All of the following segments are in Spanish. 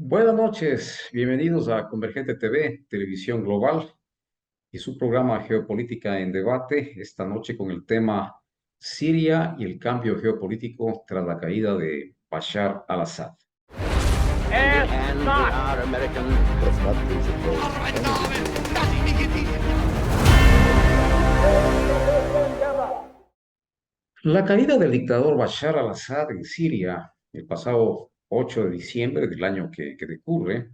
Buenas noches, bienvenidos a Convergente TV, Televisión Global y su programa Geopolítica en Debate, esta noche con el tema Siria y el cambio geopolítico tras la caída de Bashar al-Assad. La caída del dictador Bashar al-Assad en Siria el pasado 8 de diciembre del año que decurre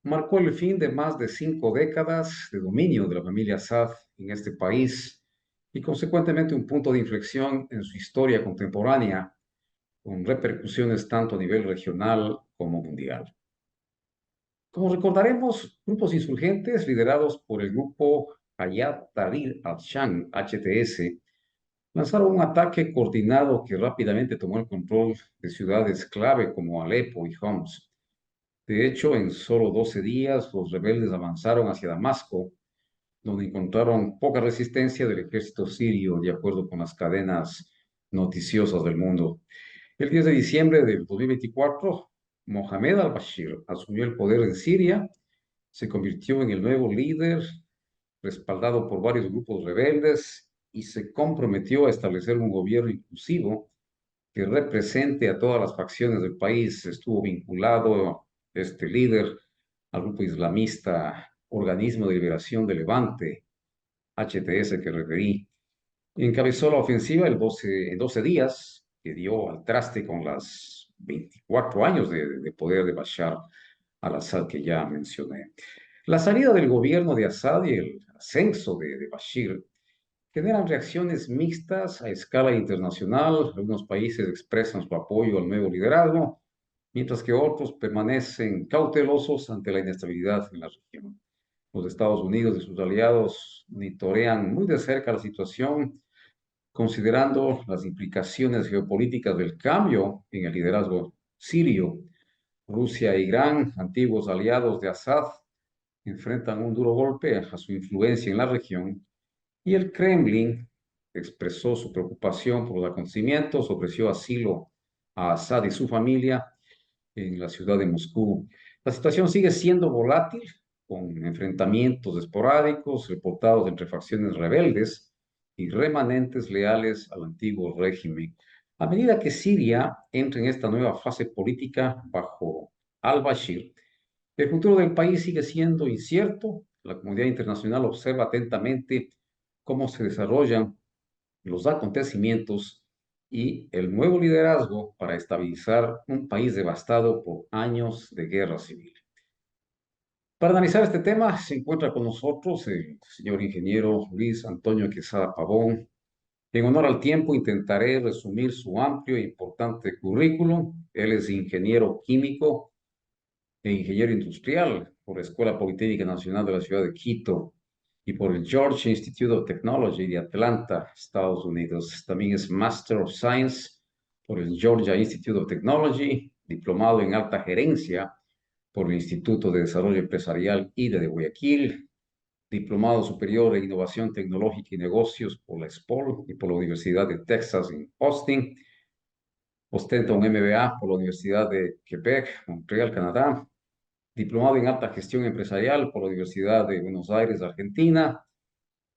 marcó el fin de más de 5 décadas de dominio de la familia Assad en este país y consecuentemente un punto de inflexión en su historia contemporánea, con repercusiones tanto a nivel regional como mundial. Como recordaremos, grupos insurgentes liderados por el grupo Hayat Tahrir al-Sham, HTS, lanzaron un ataque coordinado que rápidamente tomó el control de ciudades clave como Alepo y Homs. De hecho, en solo 12 días, los rebeldes avanzaron hacia Damasco, donde encontraron poca resistencia del ejército sirio, de acuerdo con las cadenas noticiosas del mundo. El 10 de diciembre del 2024, Mohamed al-Bashir asumió el poder en Siria, se convirtió en el nuevo líder, respaldado por varios grupos rebeldes, y se comprometió a establecer un gobierno inclusivo que represente a todas las facciones del país. Estuvo vinculado este líder al grupo islamista Organismo de Liberación de Levante, HTS, que referí. Encabezó la ofensiva en 12 días, que dio al traste con las 24 años de poder de Bashar al-Assad que ya mencioné. La salida del gobierno de Assad y el ascenso de Bashir generan reacciones mixtas a escala internacional. Algunos países expresan su apoyo al nuevo liderazgo, mientras que otros permanecen cautelosos ante la inestabilidad en la región. Los Estados Unidos y sus aliados monitorean muy de cerca la situación, considerando las implicaciones geopolíticas del cambio en el liderazgo sirio. Rusia e Irán, antiguos aliados de Assad, enfrentan un duro golpe a su influencia en la región, y el Kremlin expresó su preocupación por los acontecimientos, ofreció asilo a Assad y su familia en la ciudad de Moscú. La situación sigue siendo volátil, con enfrentamientos esporádicos reportados entre facciones rebeldes y remanentes leales al antiguo régimen. A medida que Siria entra en esta nueva fase política bajo al-Bashir, el futuro del país sigue siendo incierto. La comunidad internacional observa atentamente cómo se desarrollan los acontecimientos y el nuevo liderazgo para estabilizar un país devastado por años de guerra civil. Para analizar este tema se encuentra con nosotros el señor ingeniero Luis Antonio Quesada Pavón. En honor al tiempo, intentaré resumir su amplio e importante currículum. Él es ingeniero químico e ingeniero industrial por la Escuela Politécnica Nacional de la Ciudad de Quito y por el Georgia Institute of Technology de Atlanta, Estados Unidos. También es Master of Science por el Georgia Institute of Technology, diplomado en alta gerencia por el Instituto de Desarrollo Empresarial IDE de Guayaquil, diplomado superior en innovación tecnológica y negocios por la SPOL y por la Universidad de Texas en Austin. Ostenta un MBA por la Universidad de Quebec, Montreal, Canadá, diplomado en alta gestión empresarial por la Universidad de Buenos Aires, Argentina,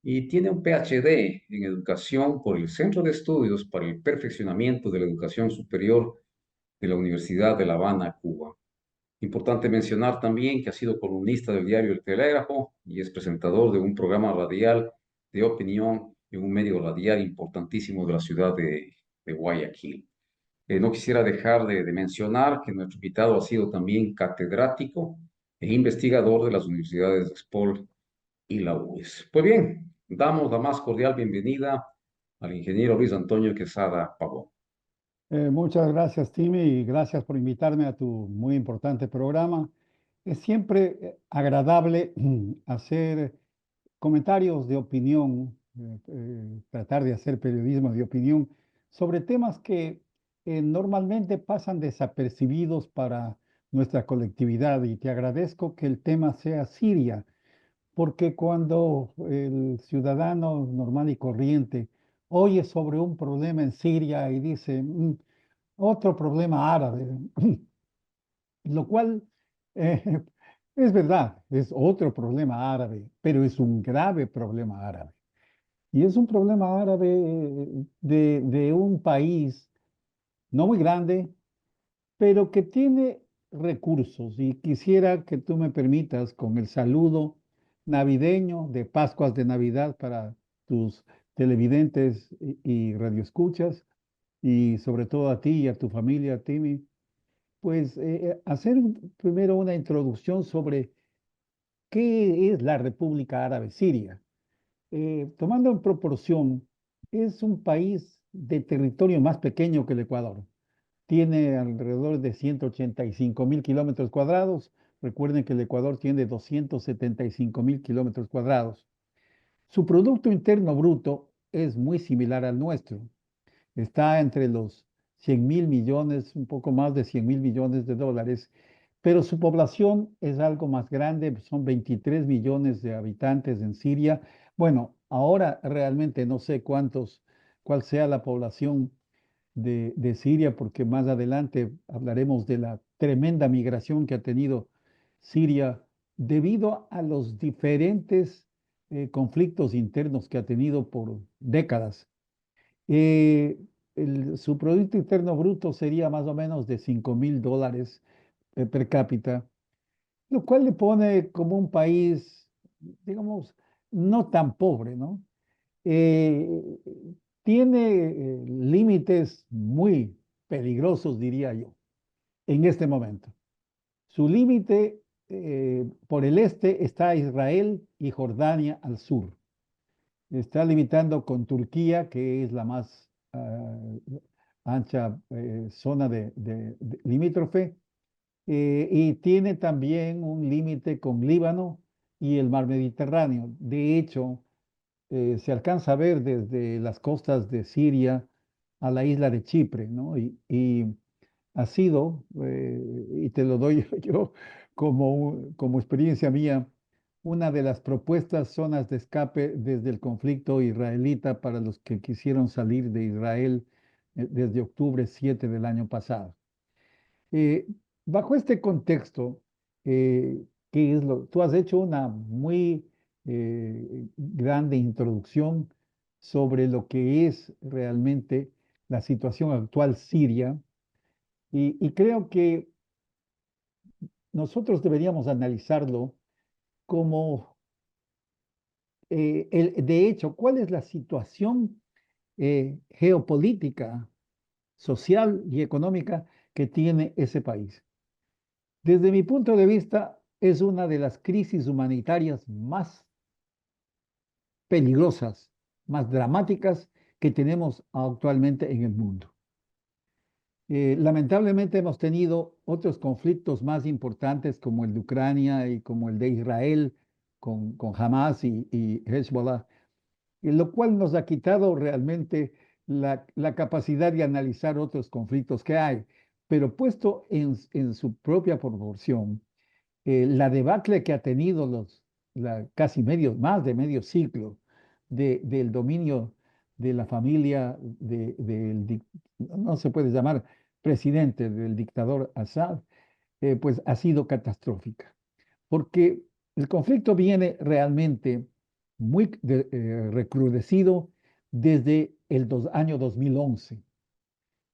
y tiene un PhD en educación por el Centro de Estudios para el Perfeccionamiento de la Educación Superior de la Universidad de La Habana, Cuba. Importante mencionar también que ha sido columnista del diario El Telégrafo y es presentador de un programa radial de opinión en un medio radial importantísimo de la ciudad de Guayaquil. No quisiera dejar de mencionar que nuestro invitado ha sido también catedrático e investigador de las universidades de Expol y la UES. Pues bien, damos la más cordial bienvenida al ingeniero Luis Antonio Quesada Pavón. Muchas gracias, Timmy, y gracias por invitarme a tu muy importante programa. Es siempre agradable hacer comentarios de opinión, tratar de hacer periodismo de opinión sobre temas que normalmente pasan desapercibidos para nuestra colectividad. Y te agradezco que el tema sea Siria, porque cuando el ciudadano normal y corriente oye sobre un problema en Siria y dice, otro problema árabe, lo cual Eh, es verdad, es otro problema árabe, pero es un grave problema árabe. Y es un problema árabe de un país no muy grande, pero que tiene recursos. Y quisiera que tú me permitas con el saludo navideño de Pascuas de Navidad para tus televidentes y radioescuchas, y sobre todo a ti y a tu familia, Timmy, pues hacer primero una introducción sobre qué es la República Árabe Siria. Tomando en proporción, es un país de territorio más pequeño que el Ecuador. Tiene alrededor de 185.000 kilómetros cuadrados. Recuerden que el Ecuador tiene 275.000 kilómetros cuadrados. Su Producto Interno Bruto es muy similar al nuestro. Está entre los 100.000 millones, un poco más de 100.000 millones de dólares, pero su población es algo más grande, son 23 millones de habitantes en Siria. Bueno, ahora realmente no sé cuál sea la población de Siria, porque más adelante hablaremos de la tremenda migración que ha tenido Siria debido a los diferentes conflictos internos que ha tenido por décadas. Eh, su Producto Interno Bruto sería más o menos de $5.000 per cápita, lo cual le pone como un país, digamos, no tan pobre, ¿no? Eh, Tiene límites muy peligrosos, diría yo, en este momento. Su límite por el este está Israel y Jordania al sur. Está limitando con Turquía, que es la más ancha zona de limítrofe, y tiene también un límite con Líbano y el mar Mediterráneo. De hecho, se alcanza a ver desde las costas de Siria a la isla de Chipre, ¿no? Y ha sido, y te lo doy yo como experiencia mía, una de las propuestas zonas de escape desde el conflicto israelita para los que quisieron salir de Israel desde octubre 7 del año pasado. Eh, Bajo este contexto, ¿qué es tú has hecho una muy grande introducción sobre lo que es realmente la situación actual siria y creo que nosotros deberíamos analizarlo como, de hecho, cuál es la situación geopolítica, social y económica que tiene ese país. Desde mi punto de vista, es una de las crisis humanitarias más peligrosas, más dramáticas que tenemos actualmente en el mundo. Lamentablemente hemos tenido otros conflictos más importantes como el de Ucrania y como el de Israel con Hamas y Hezbollah, lo cual nos ha quitado realmente la capacidad de analizar otros conflictos que hay, pero puesto en su propia proporción la debacle que ha tenido casi más de medio siglo del dominio de la familia no se puede llamar presidente del dictador Assad, pues ha sido catastrófica, porque el conflicto viene realmente muy recrudecido desde el año 2011.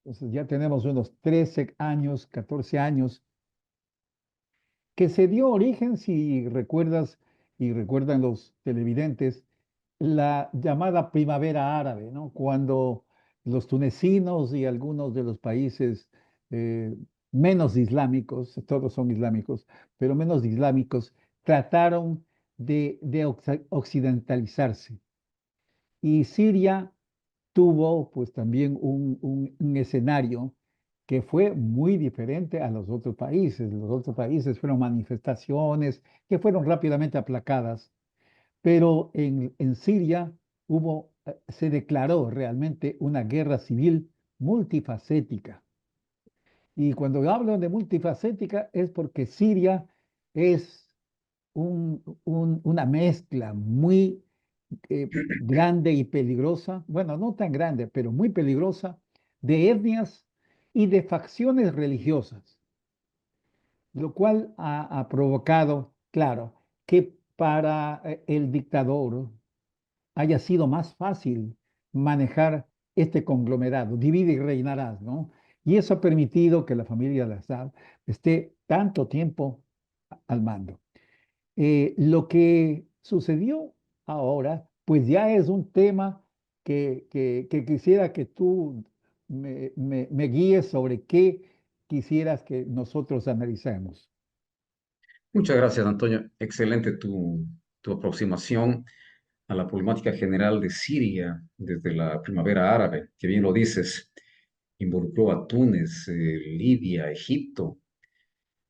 Entonces ya tenemos unos 13 años, 14 años que se dio origen, si recuerdas y recuerdan los televidentes, la llamada primavera árabe, ¿no? Cuando los tunecinos y algunos de los países eh, menos islámicos, todos son islámicos, pero menos islámicos, trataron de occidentalizarse. Y Siria tuvo pues también un escenario que fue muy diferente a los otros países. Los otros países fueron manifestaciones que fueron rápidamente aplacadas, pero en Siria se declaró realmente una guerra civil multifacética. Y cuando hablo de multifacética es porque Siria es una mezcla muy grande y peligrosa, bueno, no tan grande, pero muy peligrosa, de etnias y de facciones religiosas. lo cual ha provocado, claro, que para el dictador haya sido más fácil manejar este conglomerado, divide y reinarás, ¿no? Y eso ha permitido que la familia de Assad esté tanto tiempo al mando. Lo que sucedió ahora, pues ya es un tema que quisiera que tú me guíes sobre qué quisieras que nosotros analicemos. Muchas gracias, Antonio. Excelente tu aproximación a la problemática general de Siria desde la primavera árabe, que bien lo dices, involucró a Túnez, Libia, Egipto,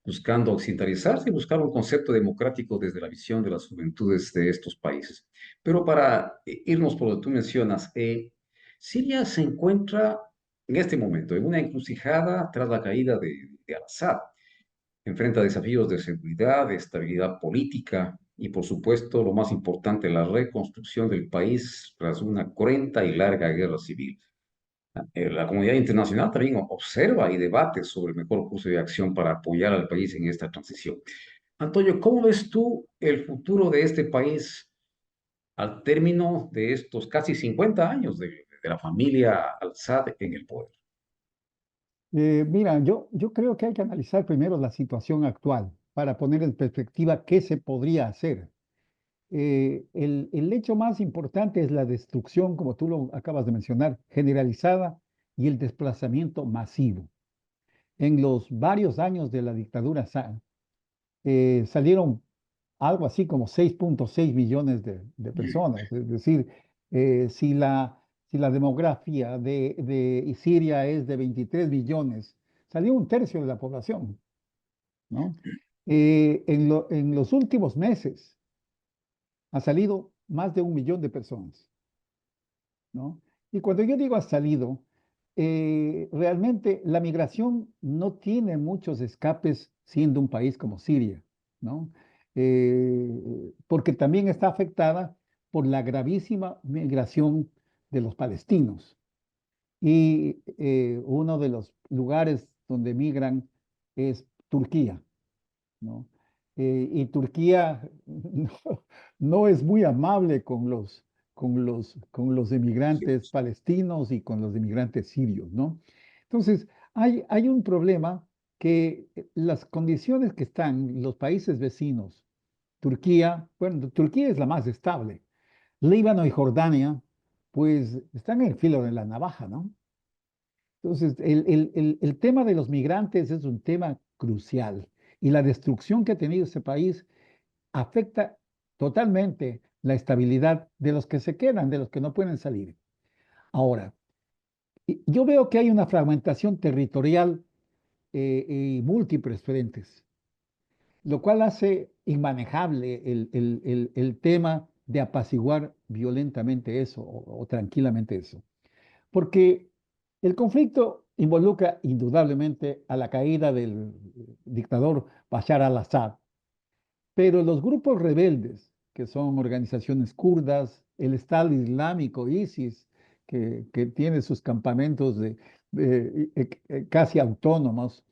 buscando occidentalizarse y buscar un concepto democrático desde la visión de las juventudes de estos países. Pero para irnos por lo que tú mencionas, Siria se encuentra en este momento en una encrucijada tras la caída de Al-Assad. Enfrenta desafíos de seguridad, de estabilidad política y, por supuesto, lo más importante, la reconstrucción del país tras una cruenta y larga guerra civil. La comunidad internacional también observa y debate sobre el mejor curso de acción para apoyar al país en esta transición. Antonio, ¿cómo ves tú el futuro de este país al término de estos casi 50 años de la familia Al-Assad en el poder? Mira, yo creo que hay que analizar primero la situación actual para poner en perspectiva qué se podría hacer. El hecho más importante es la destrucción, como tú lo acabas de mencionar, generalizada y el desplazamiento masivo. En los varios años de la dictadura salieron algo así como 6,6 millones de personas. Es decir, si la demografía de Siria es de 23 millones, salió un tercio de la población, ¿no? En los últimos meses ha salido más de 1 millón de personas, ¿no? Y cuando yo digo ha salido, realmente la migración no tiene muchos escapes siendo un país como Siria, ¿no? Porque también está afectada por la gravísima migración de los palestinos. Y uno de los lugares donde migran es Turquía, ¿no? Y Turquía no es muy amable con los Sí. emigrantes palestinos y con los emigrantes sirios, ¿no? Entonces, hay un problema que las condiciones que están los países vecinos, Turquía, bueno, Turquía es la más estable, Líbano y Jordania, pues están en el filo de la navaja, ¿no? Entonces, el tema de los migrantes es un tema crucial y la destrucción que ha tenido ese país afecta totalmente la estabilidad de los que se quedan, de los que no pueden salir. Ahora, yo veo que hay una fragmentación territorial y múltiples frentes, lo cual hace inmanejable el tema de apaciguar violentamente eso o tranquilamente eso. Porque el conflicto involucra indudablemente a la caída del dictador Bashar al-Assad, pero los grupos rebeldes, que son organizaciones kurdas, el Estado Islámico, ISIS, que tiene sus campamentos casi autónomos,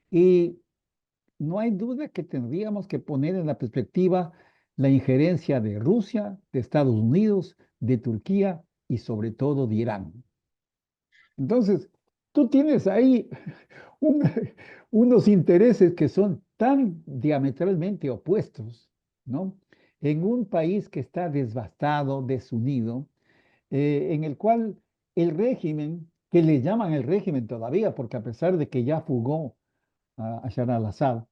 y no hay duda que tendríamos que poner en la perspectiva la injerencia de Rusia, de Estados Unidos, de Turquía y sobre todo de Irán. Entonces, tú tienes ahí un- unos intereses que son tan diametralmente opuestos, ¿no? En un país que está devastado, desunido, en el cual el régimen, que le llaman el régimen todavía, porque a pesar de que ya fugó a Bashar al-Assad,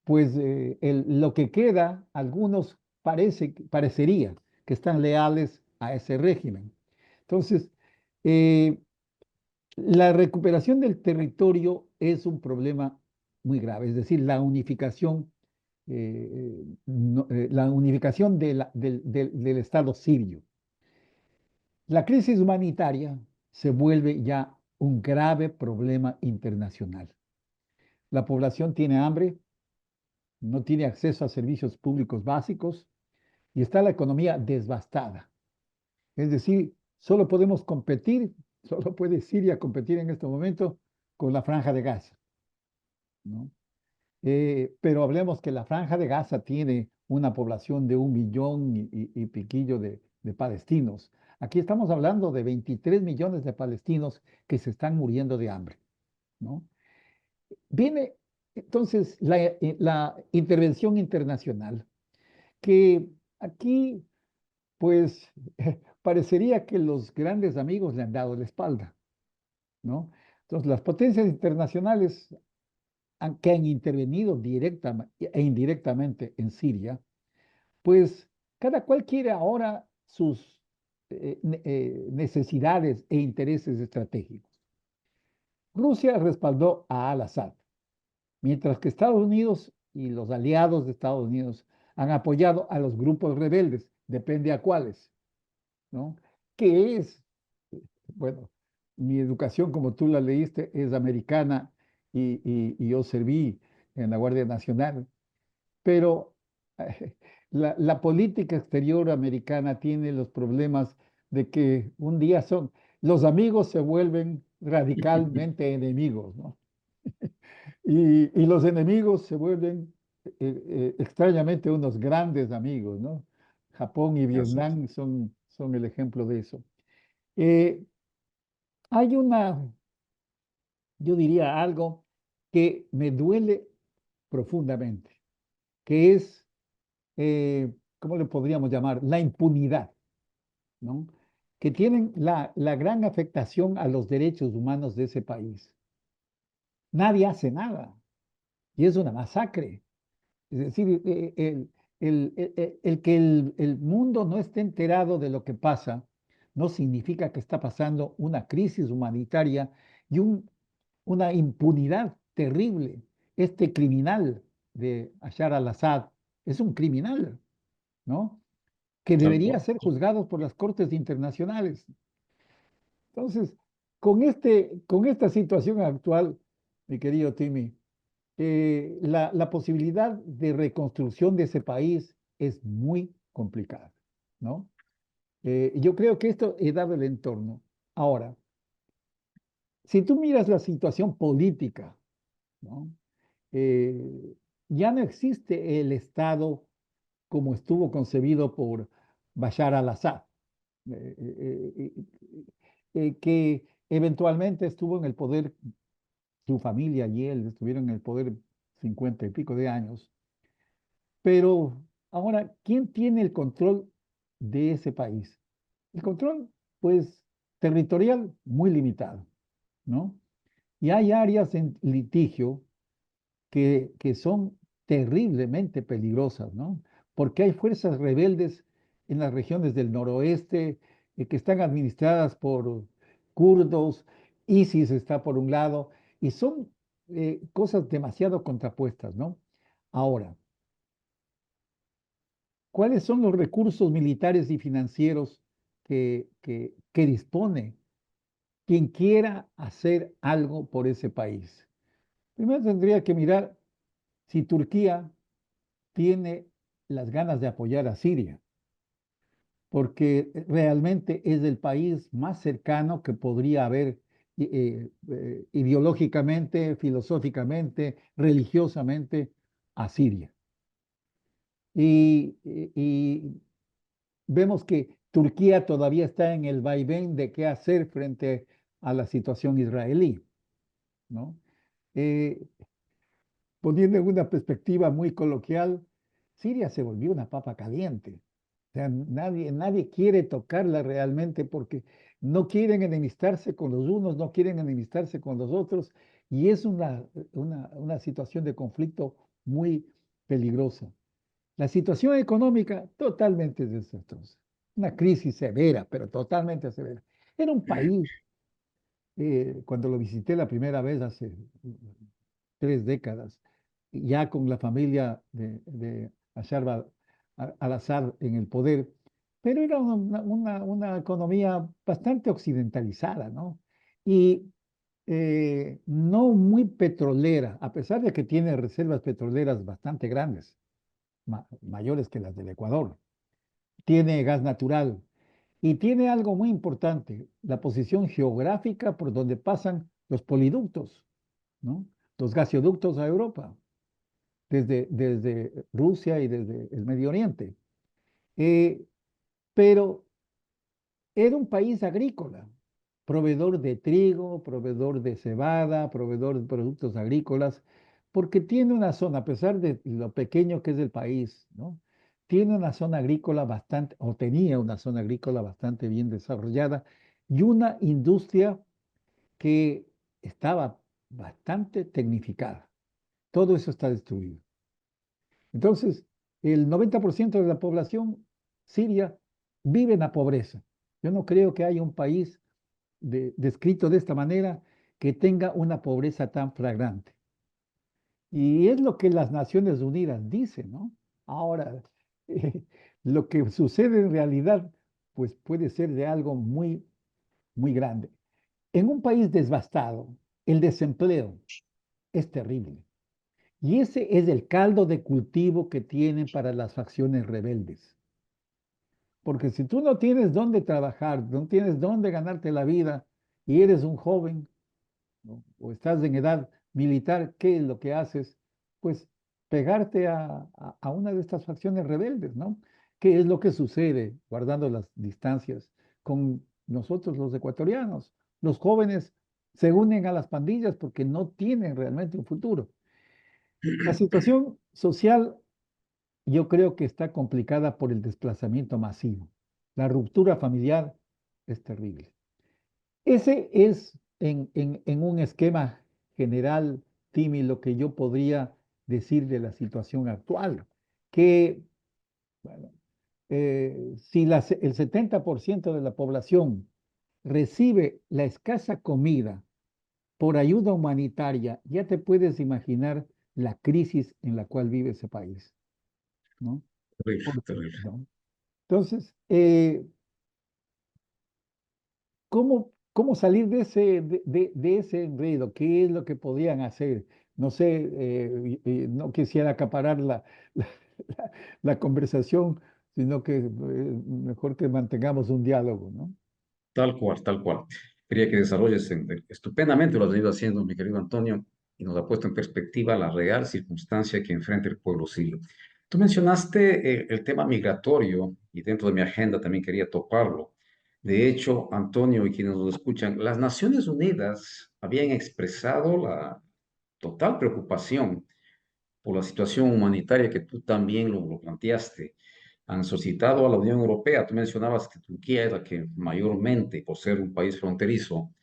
pues lo que queda, algunos parecería que están leales a ese régimen. Entonces, eh, la recuperación del territorio es un problema muy grave, es decir, la unificación del Estado sirio. La crisis humanitaria se vuelve ya un grave problema internacional. La población tiene hambre, no tiene acceso a servicios públicos básicos y está la economía devastada. Es decir, solo podemos competir, solo puede Siria competir en este momento con la Franja de Gaza, ¿no? Pero hablemos que la Franja de Gaza tiene una población de 1 millón y piquillo de palestinos. Aquí estamos hablando de 23 millones de palestinos que se están muriendo de hambre, ¿no? Viene entonces la intervención internacional, que aquí, pues, parecería que los grandes amigos le han dado la espalda, ¿no? Entonces, las potencias internacionales que han intervenido directa e indirectamente en Siria, pues cada cual quiere ahora sus necesidades e intereses estratégicos. Rusia respaldó a al-Assad, mientras que Estados Unidos y los aliados de Estados Unidos han apoyado a los grupos rebeldes, depende a cuáles, ¿no? Que es, bueno, mi educación, como tú la leíste, es americana y yo serví en la Guardia Nacional, pero la política exterior americana tiene los problemas de que un día los amigos se vuelven radicalmente enemigos, ¿no? Y los enemigos se vuelven extrañamente unos grandes amigos, ¿no? Japón y Así es. Vietnam son el ejemplo de eso. Eh, Hay yo diría algo que me duele profundamente, que es, ¿cómo le podríamos llamar? La impunidad, ¿no? Que tienen la gran afectación a los derechos humanos de ese país. Nadie hace nada y es una masacre. Es decir, el que el mundo no esté enterado de lo que pasa no significa que está pasando una crisis humanitaria y una impunidad terrible. Este criminal de Bashar al-Assad es un criminal, ¿no? Que Tal debería cual. ser juzgado por las cortes internacionales. Entonces, con esta situación actual, mi querido Timmy, la posibilidad de reconstrucción de ese país es muy complicada, ¿no? Yo creo que esto he dado el entorno. Ahora, si tú miras la situación política, ¿no? Eh, ya no existe el Estado como estuvo concebido por Bashar al-Assad, eh, eh, eh, que eventualmente estuvo en el poder, su familia y él estuvieron en el poder 50 y pico de años. Pero ahora, ¿quién tiene el control de ese país? El control, pues, territorial muy limitado, ¿no? Y hay áreas en litigio que son terriblemente peligrosas, ¿no? Porque hay fuerzas rebeldes en las regiones del noroeste que están administradas por kurdos, ISIS está por un lado, y son cosas demasiado contrapuestas, ¿no? Ahora, ¿cuáles son los recursos militares y financieros que dispone quien quiera hacer algo por ese país? Primero tendría que mirar si Turquía tiene las ganas de apoyar a Siria, porque realmente es el país más cercano que podría haber ideológicamente, filosóficamente, religiosamente a Siria. Y vemos que Turquía todavía está en el vaivén de qué hacer frente a la situación israelí, ¿no? Eh, Poniendo en una perspectiva muy coloquial, Siria se volvió una papa caliente. O sea, nadie quiere tocarla realmente porque no quieren enemistarse con los unos, no quieren enemistarse con los otros, y es una situación de conflicto muy peligrosa. La situación económica totalmente desastrosa. Una crisis severa, pero totalmente severa. Era un país, cuando lo visité la primera vez hace 3 décadas, ya con la familia de Bashar al-Assad en el poder, pero era una economía bastante occidentalizada, ¿no? Y no muy petrolera, a pesar de que tiene reservas petroleras bastante grandes, mayores que las del Ecuador. Tiene gas natural y tiene algo muy importante, la posición geográfica por donde pasan los poliductos, ¿no? Los gasoductos a Europa. desde Rusia y desde el Medio Oriente. Eh, pero era un país agrícola, proveedor de trigo, proveedor de cebada, proveedor de productos agrícolas, porque tiene una zona, a pesar de lo pequeño que es el país, ¿no? Tiene una zona agrícola bastante, o tenía una zona agrícola bastante bien desarrollada y una industria que estaba bastante tecnificada. Todo eso está destruido. Entonces, el 90% de la población siria vive en la pobreza. Yo no creo que haya un país descrito de esta manera que tenga una pobreza tan flagrante. Y es lo que las Naciones Unidas dicen, ¿no? Ahora, eh, lo que sucede en realidad, pues puede ser de algo muy, muy grande. En un país devastado, el desempleo es terrible. Y ese es el caldo de cultivo que tienen para las facciones rebeldes. Porque si tú no tienes dónde trabajar, no tienes dónde ganarte la vida y eres un joven, ¿no? O estás en edad militar, ¿qué es lo que haces? Pues pegarte a una de estas facciones rebeldes, ¿no? ¿Qué es lo que sucede, guardando las distancias, con nosotros los ecuatorianos? Los jóvenes se unen a las pandillas porque no tienen realmente un futuro. La situación social yo creo que está complicada por el desplazamiento masivo. La ruptura familiar es terrible. Ese es en un esquema general, Timi, lo que yo podría decir de la situación actual, que bueno, si el 70% de la población recibe la escasa comida por ayuda humanitaria, ya te puedes imaginar la crisis en la cual vive ese país, ¿no? Terrible, Porque, terrible. ¿no? Entonces, ¿cómo salir de de ese enredo? ¿Qué es lo que podrían hacer? No sé, no quisiera acaparar la, la conversación, sino que mejor que mantengamos un diálogo, ¿no? Tal cual, tal cual. Quería que desarrolles estupendamente, lo has venido haciendo, mi querido Antonio, y nos ha puesto en perspectiva la real circunstancia que enfrenta el pueblo sirio. Tú mencionaste el tema migratorio y dentro de mi agenda también quería toparlo. De hecho, Antonio y quienes nos escuchan, las Naciones Unidas habían expresado la total preocupación por la situación humanitaria que tú también lo planteaste. Han solicitado a la Unión Europea, tú mencionabas que Turquía es la que mayormente, por ser un país fronterizo,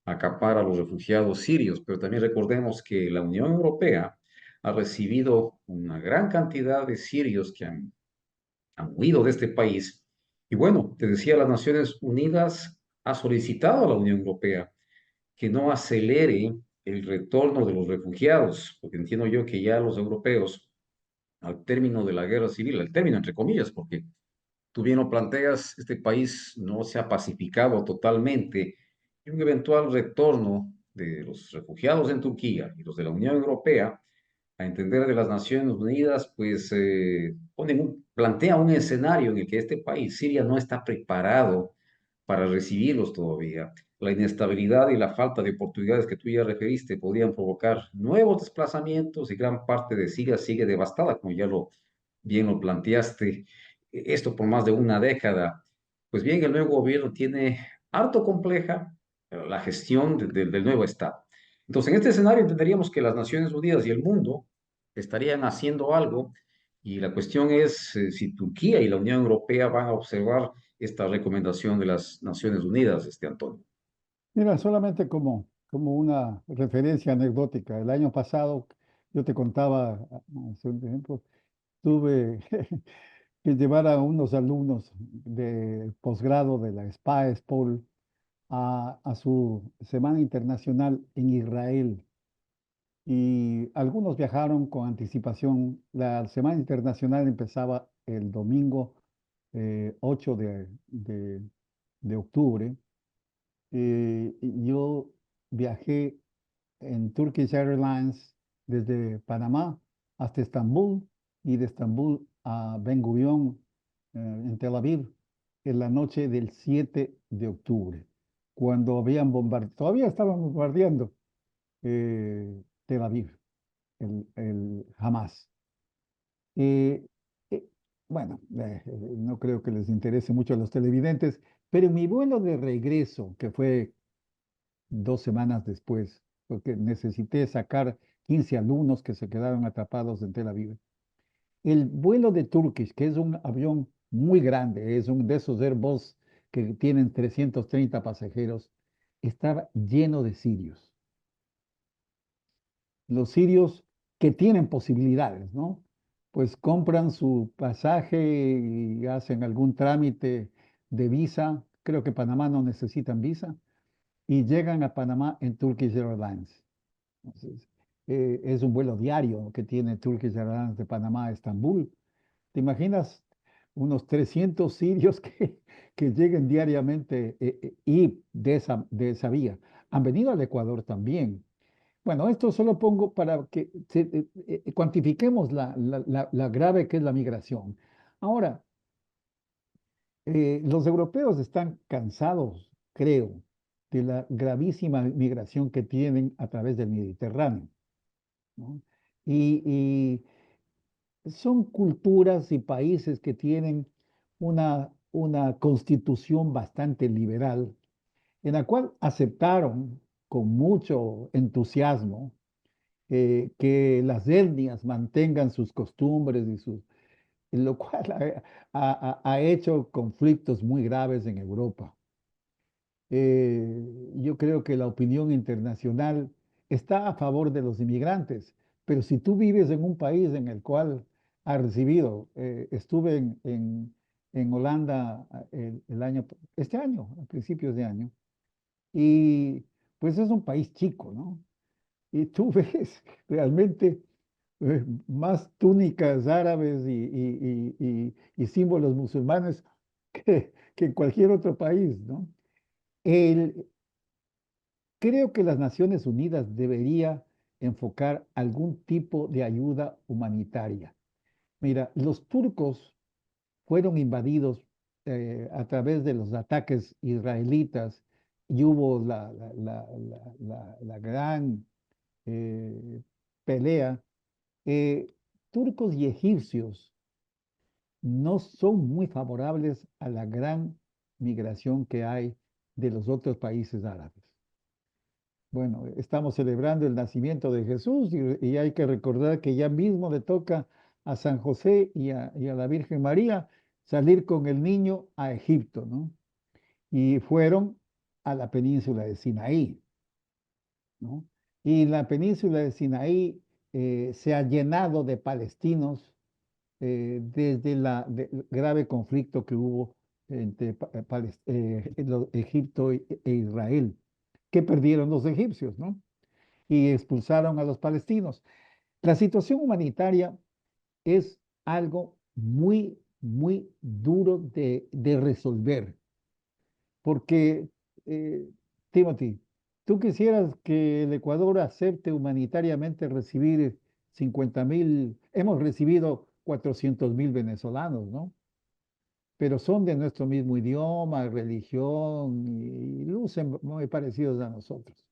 acapara a los refugiados sirios, pero también recordemos que la Unión Europea ha recibido una gran cantidad de sirios que han huido de este país. Y bueno, te decía, las Naciones Unidas ha solicitado a la Unión Europea que no acelere el retorno de los refugiados, porque entiendo yo que ya los europeos, al término de la guerra civil, al término entre comillas, porque tú bien lo planteas, este país no se ha pacificado totalmente y un eventual retorno de los refugiados en Turquía y los de la Unión Europea, a entender de las Naciones Unidas, pues plantea un escenario en el que este país, Siria, no está preparado para recibirlos todavía. La inestabilidad y la falta de oportunidades que tú ya referiste podrían provocar nuevos desplazamientos y gran parte de Siria sigue devastada, como ya bien lo planteaste. Esto por más de una década. Pues bien, el nuevo gobierno tiene harto compleja la gestión del nuevo Estado. Entonces, en este escenario entenderíamos que las Naciones Unidas y el mundo estarían haciendo algo y la cuestión es si Turquía y la Unión Europea van a observar esta recomendación de las Naciones Unidas, Antonio. Mira, solamente como una referencia anecdótica, el año pasado yo te contaba, hace un tiempo, tuve que llevar a unos alumnos de posgrado de la SPA, SPOL, a su semana internacional en Israel. Y algunos viajaron con anticipación. La semana internacional empezaba el domingo 8 de octubre. Y yo viajé en Turkish Airlines desde Panamá hasta Estambul y de Estambul a Ben Gurion en Tel Aviv en la noche del 7 de octubre, cuando habían bombardeado, todavía estaban bombardeando Tel Aviv, el Hamas. Eh, eh, bueno, no creo que les interese mucho a los televidentes, pero en mi vuelo de regreso, que fue 2 semanas después, porque necesité sacar 15 alumnos que se quedaron atrapados en Tel Aviv. El vuelo de Turkish, que es un avión muy grande, es un de esos Airbus que tienen 330 pasajeros, estaba lleno de sirios. Los sirios que tienen posibilidades, ¿no? Pues compran su pasaje y hacen algún trámite de visa. Creo que Panamá no necesitan visa y llegan a Panamá en Turkish Airlines. Entonces, es un vuelo diario que tiene Turkish Airlines de Panamá a Estambul. ¿Te imaginas unos 300 sirios que lleguen diariamente y de esa vía? Han venido al Ecuador también. Bueno, esto solo pongo para que cuantifiquemos la grave que es la migración. Ahora, los europeos están cansados, creo, de la gravísima migración que tienen a través del Mediterráneo, ¿no? Y son culturas y países que tienen una constitución bastante liberal, en la cual aceptaron con mucho entusiasmo que las etnias mantengan sus costumbres lo cual ha hecho conflictos muy graves en Europa. Yo creo que la opinión internacional está a favor de los inmigrantes, pero si tú vives en un país en el cual ha recibido, estuve en Holanda este año, a principios de año, y pues es un país chico, ¿no? Y tú ves realmente más túnicas árabes y símbolos musulmanes que en cualquier otro país, ¿no? El, Creo que las Naciones Unidas debería enfocar algún tipo de ayuda humanitaria. Mira, los turcos fueron invadidos a través de los ataques israelitas y hubo la gran eh, pelea. Turcos y egipcios no son muy favorables a la gran migración que hay de los otros países árabes. Bueno, estamos celebrando el nacimiento de Jesús y hay que recordar que ya mismo le toca a San José y a la Virgen María salir con el niño a Egipto, ¿no? Y fueron a la península de Sinaí, ¿no? Y la península de Sinaí se ha llenado de palestinos desde el grave conflicto que hubo entre Egipto e Israel, que perdieron los egipcios, ¿no? Y expulsaron a los palestinos. La situación humanitaria es algo muy, muy duro de resolver, porque, eh, Timothy, tú quisieras que el Ecuador acepte humanitariamente recibir 50.000, hemos recibido 400.000 venezolanos, ¿no? Pero son de nuestro mismo idioma, religión y lucen muy parecidos a nosotros.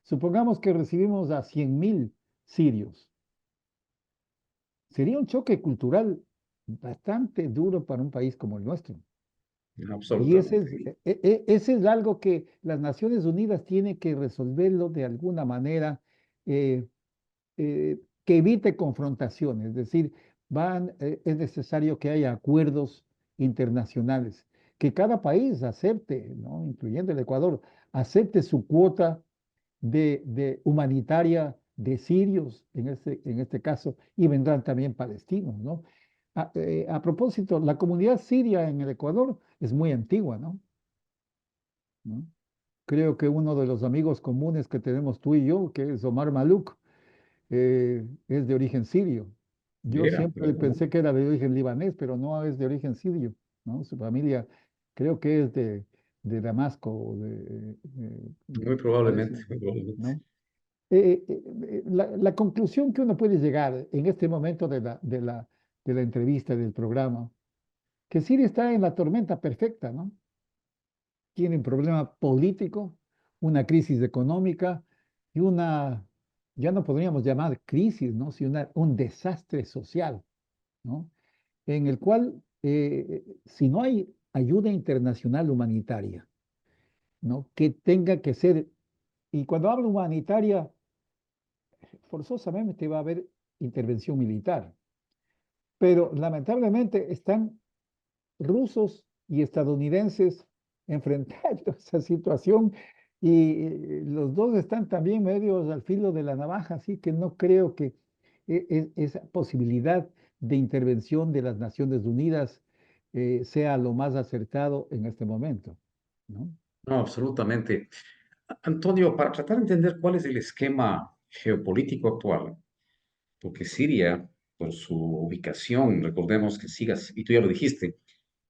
Supongamos que recibimos a 100.000 sirios. Sería un choque cultural bastante duro para un país como el nuestro. Y Absolutamente. ese es algo que las Naciones Unidas tienen que resolverlo de alguna manera eh, que evite confrontaciones. Es decir, es necesario que haya acuerdos internacionales, que cada país acepte, ¿no? Incluyendo el Ecuador, acepte su cuota de humanitaria de sirios, en este caso, y vendrán también palestinos, ¿no? A propósito, la comunidad siria en el Ecuador es muy antigua, ¿no? ¿No? Creo que uno de los amigos comunes que tenemos tú y yo, que es Omar Maluk, es de origen sirio. Yo Mira, siempre mira, ¿no? pensé que era de origen libanés, pero no es de origen sirio, ¿no? Su familia creo que es de Damasco, Muy me parece, probablemente, muy probablemente. ¿no? La conclusión que uno puede llegar en este momento de la entrevista, del programa, que Siria está en la tormenta perfecta, ¿no? Tiene un problema político, una crisis económica y ya no podríamos llamar crisis, ¿no? Sino un desastre social. ¿no? En el cual, si no hay ayuda internacional humanitaria, ¿no? Que tenga que ser, y cuando hablo humanitaria, forzosamente va a haber intervención militar, pero lamentablemente están rusos y estadounidenses enfrentando esa situación y los dos están también medios al filo de la navaja, así que no creo que esa posibilidad de intervención de las Naciones Unidas sea lo más acertado en este momento, ¿no? No, absolutamente. Antonio, para tratar de entender cuál es el esquema geopolítico actual, porque Siria, por su ubicación, recordemos que sigas, y tú ya lo dijiste,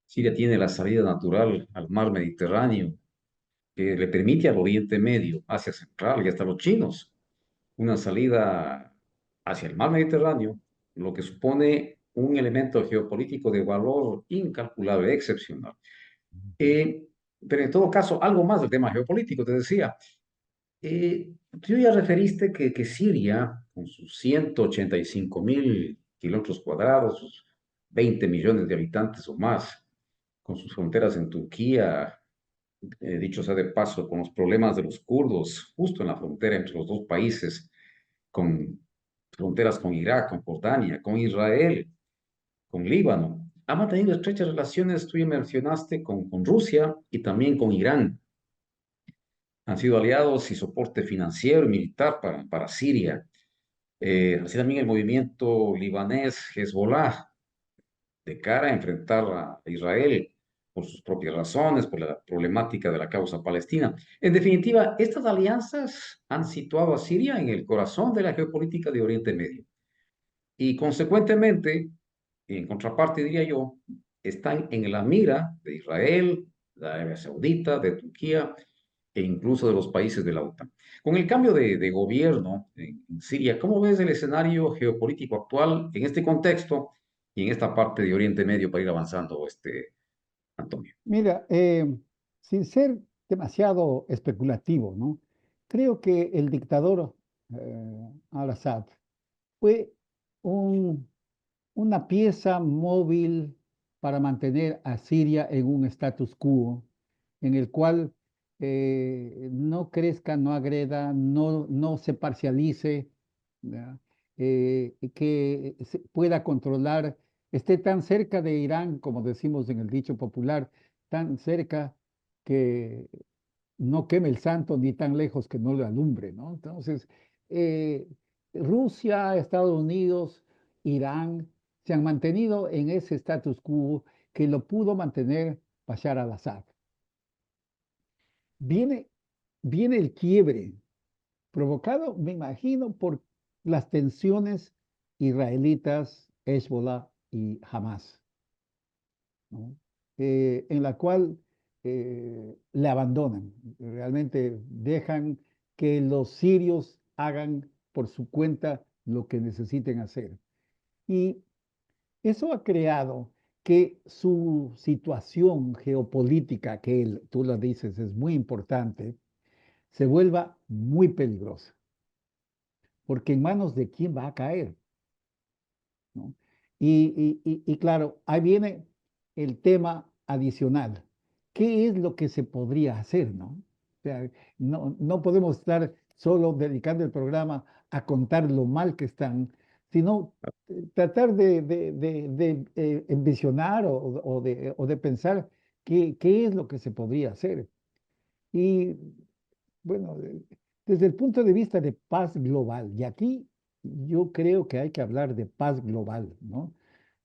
Siria tiene la salida natural al mar Mediterráneo, que le permite al Oriente Medio, Asia Central y hasta los chinos, una salida hacia el mar Mediterráneo, lo que supone un elemento geopolítico de valor incalculable, excepcional. Eh, pero en todo caso, algo más del tema geopolítico, te decía. Tú ya referiste que Siria, con sus 185.000 kilómetros cuadrados, sus 20 millones de habitantes o más, con sus fronteras en Turquía, dicho sea de paso, con los problemas de los kurdos, justo en la frontera entre los dos países, con fronteras con Irak, con Jordania, con Israel, con Líbano, ha mantenido estrechas relaciones, tú ya mencionaste, con Rusia y también con Irán. Han sido aliados y soporte financiero y militar para Siria. Así también el movimiento libanés Hezbollah, de cara a enfrentar a Israel por sus propias razones, por la problemática de la causa palestina. En definitiva, estas alianzas han situado a Siria en el corazón de la geopolítica de Oriente Medio. Y consecuentemente, en contraparte, diría yo, están en la mira de Israel, de Arabia Saudita, de Turquía e incluso de los países de la OTAN. Con el cambio de gobierno en Siria, ¿cómo ves el escenario geopolítico actual en este contexto y en esta parte de Oriente Medio para ir avanzando, Antonio? Mira, sin ser demasiado especulativo, ¿no? Creo que el dictador al-Assad fue un una pieza móvil para mantener a Siria en un status quo en el cual no crezca, no agreda, no se parcialice, ¿ya? Y que se pueda controlar, esté tan cerca de Irán, como decimos en el dicho popular, tan cerca que no queme el santo ni tan lejos que no lo alumbre, ¿no? Entonces, eh, Rusia, Estados Unidos, Irán se han mantenido en ese status quo que lo pudo mantener Bashar al-Assad. Viene, viene el quiebre provocado, me imagino, por las tensiones israelitas, Hezbollah y Hamas, ¿no? En la cual le abandonan, realmente dejan que los sirios hagan por su cuenta lo que necesiten hacer. Y eso ha creado que su situación geopolítica, que tú lo dices, es muy importante, se vuelva muy peligrosa, porque en manos de quién va a caer, ¿no? Y claro, ahí viene el tema adicional. ¿Qué es lo que se podría hacer, no? O sea, no podemos estar solo dedicando el programa a contar lo mal que están, sino tratar de envisionar o de pensar qué es lo que se podría hacer. Y bueno, desde el punto de vista de paz global, y aquí yo creo que hay que hablar de paz global, ¿no?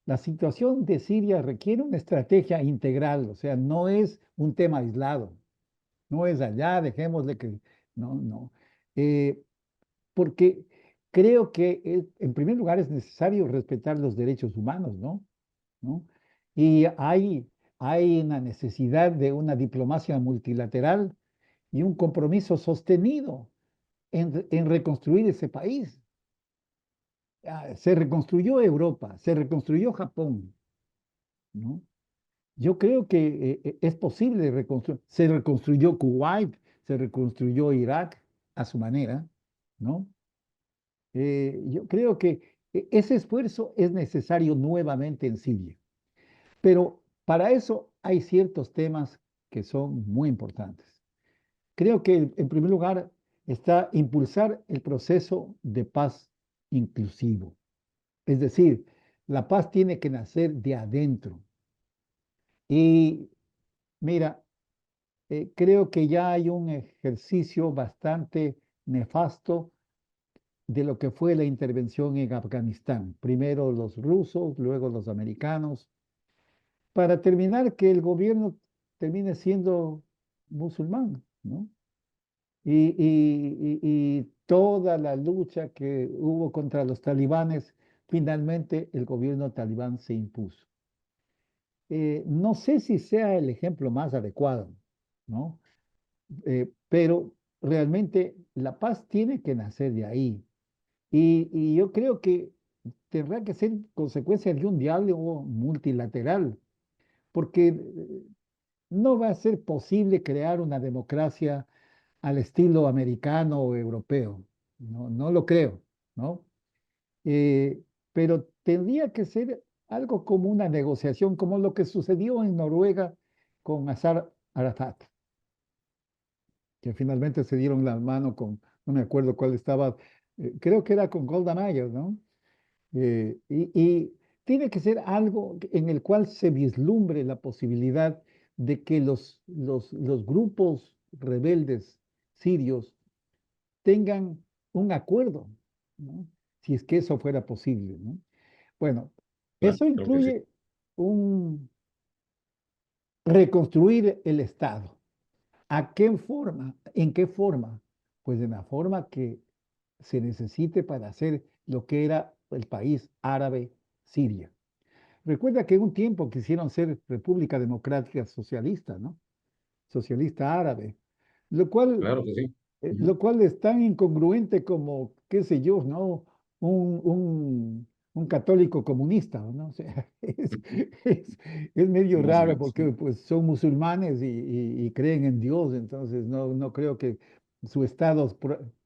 La situación de Siria requiere una estrategia integral, o sea, no es un tema aislado, no es allá, dejémosle que, no, no. Eh, Porque creo que en primer lugar es necesario respetar los derechos humanos, ¿no? ¿No? Y hay una necesidad de una diplomacia multilateral y un compromiso sostenido en reconstruir ese país. Se reconstruyó Europa, se reconstruyó Japón, ¿no? Yo creo que es posible reconstruir. Se reconstruyó Kuwait, se reconstruyó Irak a su manera, ¿no? Yo creo que Ese esfuerzo es necesario nuevamente en Siria. Pero para eso hay ciertos temas que son muy importantes. Creo que en primer lugar está impulsar el proceso de paz inclusivo. Es decir, la paz tiene que nacer de adentro. Y mira, creo que ya hay un ejercicio bastante nefasto de lo que fue la intervención en Afganistán. Primero los rusos, luego los americanos, para terminar que el gobierno termine siendo musulmán, ¿no? Y toda la lucha que hubo contra los talibanes, finalmente el gobierno talibán se impuso. No sé si sea el ejemplo más adecuado, ¿no? Pero realmente la paz tiene que nacer de ahí. Y yo creo que tendrá que ser consecuencia de un diálogo multilateral, porque no va a ser posible crear una democracia al estilo americano o europeo. No, no lo creo, ¿no? Eh, pero tendría que ser algo como una negociación, como lo que sucedió en Noruega con Assad Arafat, que finalmente se dieron la mano con, no me acuerdo cuál estaba, creo que era con Golda Meir, ¿no? Y tiene que ser algo en el cual se vislumbre la posibilidad de que los grupos rebeldes sirios tengan un acuerdo, ¿no? Si es que eso fuera posible, ¿no? Bueno, Claro, eso creo que sí. incluye un reconstruir el Estado. ¿A qué forma? ¿En qué forma? Pues de la forma que se necesite para hacer lo que era el país árabe Siria. Recuerda que en un tiempo quisieron ser República Democrática Socialista, ¿no? Socialista árabe, lo cual, Claro que sí. Ujú. lo cual es tan incongruente como, qué sé yo, ¿no? Un católico comunista, ¿no? O sea, es, es medio Más o raro menos, porque sí. pues, son musulmanes y creen en Dios, entonces no creo que su estado